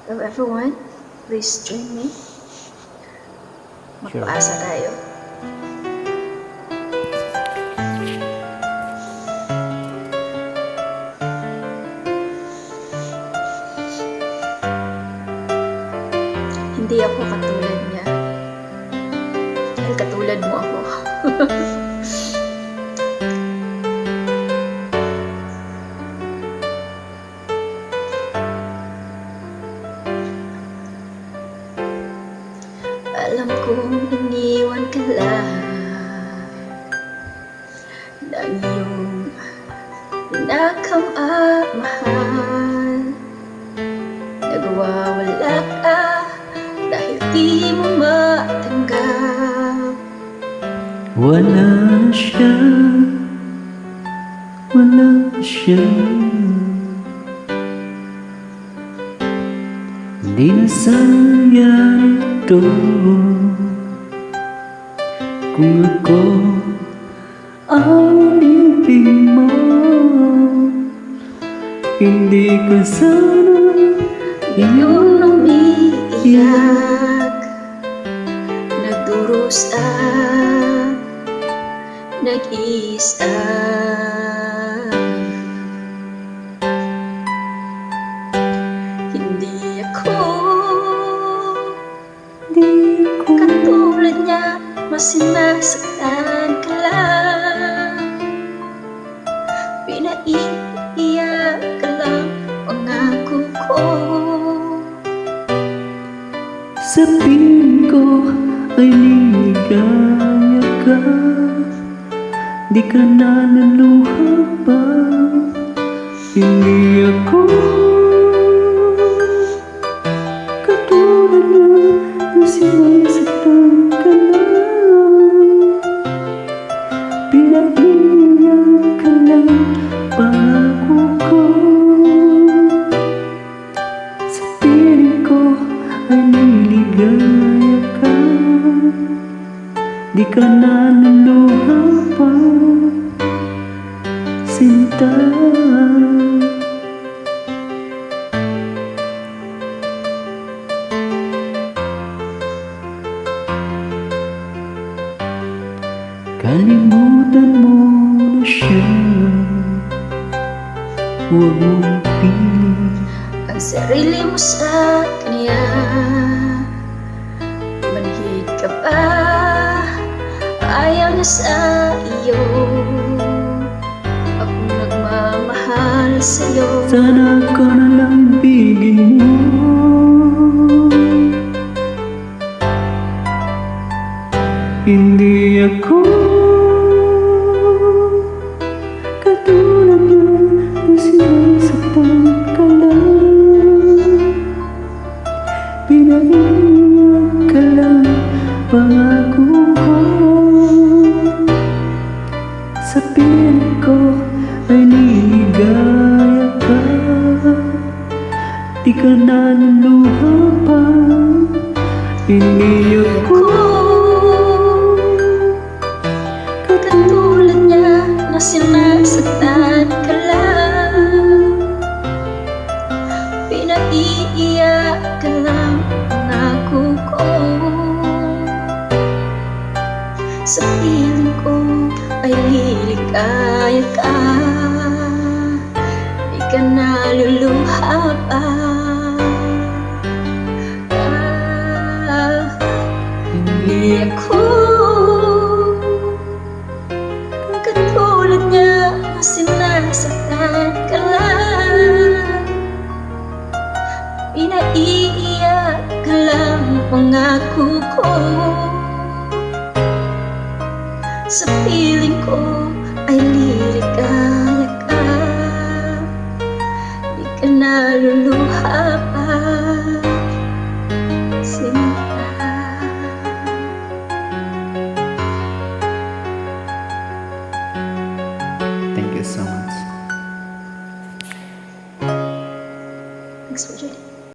Hello everyone, please join me. Sure. Magpaasa tayo. Hindi ako katulad niya. Dahil katulad mo ako. Alam kong iniwan ka lang ng iyong pinakamamahal. Nagwawala ka dahil di mo matanggap. Wala na siya, wala na siya. Di na sangyari ito kung ako ang ibig mo. Hindi ka sana Ngayon umiiyak, nagdurusa, nag-iisa. Hindi ako katulad niya, mas sinasaktan ka lang. Pinaiiyak ka lang, pangako ko. Sa piling ko ay ligaya ka. Di ka na naluha pa. Hindi ako katulad na sinasaktan ka lang. Pinaiiyak ka lang, pangako ko. Sa piling ko ay niligaya ka. Di ka na naluha pa, sinta. Kalimutan mo na siya, huwag mong piling Ang sarili mo sa kanya. Manhid ka ba? Ayaw niya sa iyo. Ako nagmamahal sa'yo. sana ka na lang bigin mo. Hindi ako katulad niya na sinasaktan ka lang. Pinaiiyak ka lang, pangako ko. Sa piling ko ay niligaya ka. Di ka na naluha pa. Hindi ako Katulad niya na sinasaktan ka lang. Pinaiiyak ka lang, pangako ko. Sa piling ko ay liligaya ka. Di ka naluluha pa. Hindi ako katulad niya na sinasaktan ka lang. Pinaiiyak ka lang, pangako ko. Sa piling ko ay lilig